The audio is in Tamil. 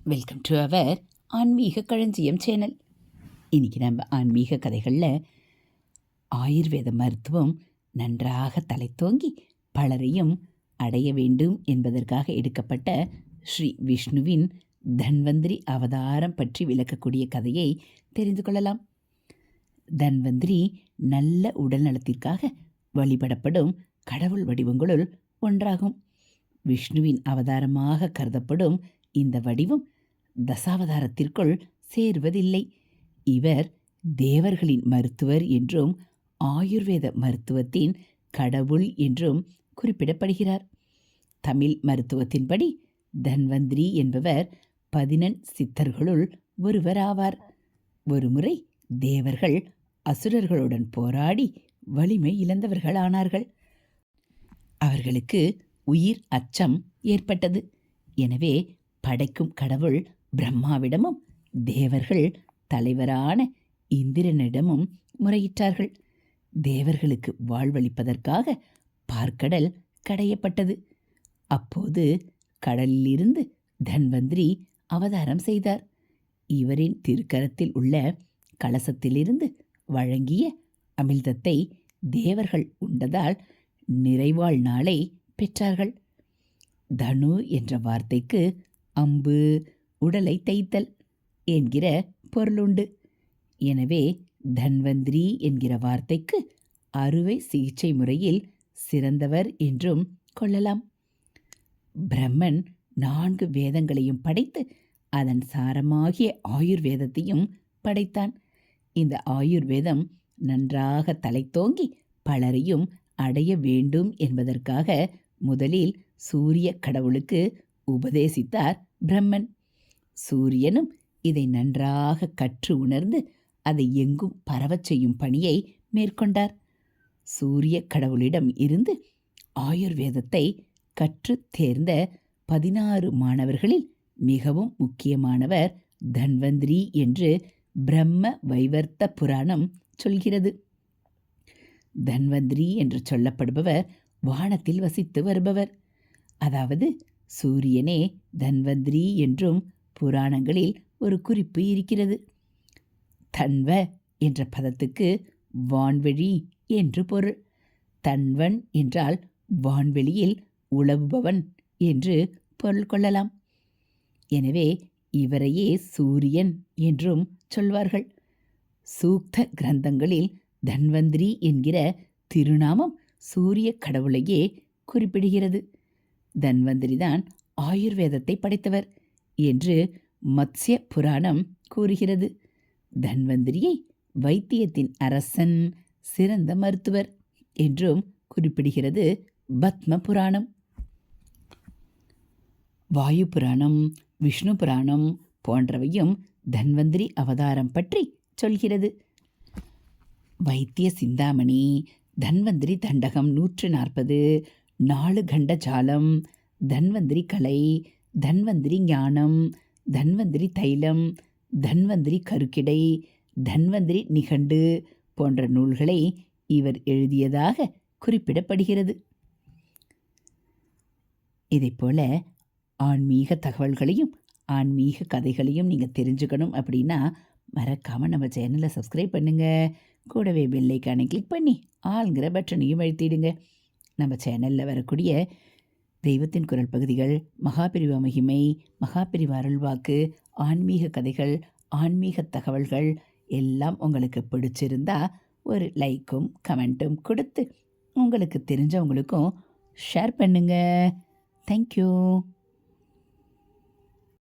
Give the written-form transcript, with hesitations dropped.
வெல்கம் டு அவர் ஆன்மீக களஞ்சியம் சேனல். இன்றைக்கி நம்ம ஆன்மீக கதைகளில் ஆயுர்வேத மருத்துவம் நன்றாக தலைத்தோங்கி பலரையும் அடைய வேண்டும் என்பதற்காக எடுக்கப்பட்ட ஸ்ரீ விஷ்ணுவின் தன்வந்திரி அவதாரம் பற்றி விளக்கக்கூடிய கதையை தெரிந்து கொள்ளலாம். தன்வந்திரி நல்ல உடல் நலத்திற்காக வழிபடப்படும் கடவுள் வடிவங்களுள் ஒன்றாகும். விஷ்ணுவின் அவதாரமாக கருதப்படும் இந்த வடிவம் தசாவதாரத்திற்குள் சேர்வதில்லை. இவர் தேவர்களின் மருத்துவர் என்றும் ஆயுர்வேத மருத்துவத்தின் கடவுள் என்றும் குறிப்பிடப்படுகிறார். தமிழ் மருத்துவத்தின்படி தன்வந்திரி என்பவர் 11 சித்தர்களுள் ஒருவர் ஆவார். ஒருமுறை தேவர்கள் அசுரர்களுடன் போராடி வலிமை இழந்தவர்களானார்கள். அவர்களுக்கு உயிர் அச்சம் ஏற்பட்டது. எனவே படைக்கும் கடவுள் பிரம்மாவிடமும் தேவர்கள் தலைவரான இந்திரனிடமும் முறையிட்டார்கள். தேவர்களுக்கு வாழ்வளிப்பதற்காக பார்க்கடல் கடையப்பட்டது. அப்போது கடலிலிருந்து தன்வந்திரி அவதாரம் செய்தார். இவரின் திருக்கரத்தில் உள்ள கலசத்திலிருந்து வழங்கிய அமிர்தத்தை தேவர்கள் உண்டதால் நிறைவாழ் நாளை பெற்றார்கள். தனு என்ற வார்த்தைக்கு அம்பு, உடலை தைத்தல் என்கிற பொருளுண்டு. எனவே தன்வந்திரி என்கிற வார்த்தைக்கு அறுவை சிகிச்சை முறையில் சிறந்தவர் என்றும் கொள்ளலாம். பிரம்மன் 4 வேதங்களையும் படைத்து அதன் சாரமாகிய ஆயுர்வேதத்தையும் படைத்தான். இந்த ஆயுர்வேதம் நன்றாக தலைத்தோங்கி பலரையும் அடைய வேண்டும் என்பதற்காக முதலில் சூரிய கடவுளுக்கு உபதேசித்தார் பிரம்மன். சூரியனும் இதை நன்றாக கற்று உணர்ந்து அதை எங்கும் பரவச் செய்யும் பணியை மேற்கொண்டார். சூரிய கடவுளிடம் இருந்து ஆயுர்வேதத்தை கற்று தேர்ந்த 16 மாணவர்களில் மிகவும் முக்கியமானவர் தன்வந்திரி என்று பிரம்ம வைவர்த்த புராணம் சொல்கிறது. தன்வந்திரி என்று சொல்லப்படுபவர் வானத்தில் வசித்து வருபவர். அதாவது சூரியனே தன்வந்திரி என்றும் புராணங்களில் ஒரு குறிப்பு இருக்கிறது. தன்வ என்ற பதத்துக்கு வான்வெளி என்று பொருள். தன்வன் என்றால் வான்வெளியில் உலவுபவன் என்று பொருள் கொள்ளலாம். எனவே இவரையே சூரியன் என்றும் சொல்வார்கள். சூக்த கிரந்தங்களில் தன்வந்திரி என்கிற திருநாமம் சூரிய கடவுளையே குறிப்பிடுகிறது. தன்வந்திரிதான் ஆயுர்வேதத்தை படைத்தவர் என்று மத்ஸ்ய புராணம் கூறுகிறது. தன்வந்திரியை வைத்தியத்தின் அரசன், சிறந்த மருத்துவர் என்றும் குறிப்பிடுகிறது பத்ம புராணம். வாயு புராணம், விஷ்ணு புராணம் போன்றவையும் தன்வந்திரி அவதாரம் பற்றி சொல்கிறது. வைத்திய சிந்தாமணி, தன்வந்திரி தண்டகம் 140, 4 கண்ட ஜாலம், தன்வந்திரி கலை, தன்வந்திரி ஞானம், தன்வந்திரி தைலம், தன்வந்திரி கருக்கிடை, தன்வந்திரி நிகண்டு போன்ற நூல்களை இவர் எழுதியதாக குறிப்பிடப்படுகிறது. இதைப்போல ஆன்மீக தகவல்களையும் ஆன்மீக கதைகளையும் நீங்கள் தெரிஞ்சுக்கணும் அப்படின்னா மறக்காமல் நம்ம சேனலை சப்ஸ்கிரைப் பண்ணுங்கள். கூடவே பெல் ஐக்கானை கிளிக் பண்ணி ஆளுங்கிற பட்டனையும் அழுத்திடுங்க. நம்ம சேனலில் வரக்கூடிய தெய்வத்தின் குரல் பகுதிகள், மகாபிரிவா மகிமை, மகாபிரிவா அருள்வாக்கு, ஆன்மீக கதைகள், ஆன்மீக தகவல்கள் எல்லாம் உங்களுக்கு பிடிச்சிருந்தா ஒரு லைக்கும் கமெண்ட்டும் கொடுத்து உங்களுக்கு தெரிஞ்சவங்களுக்கும் ஷேர் பண்ணுங்கள். தேங்க்யூ.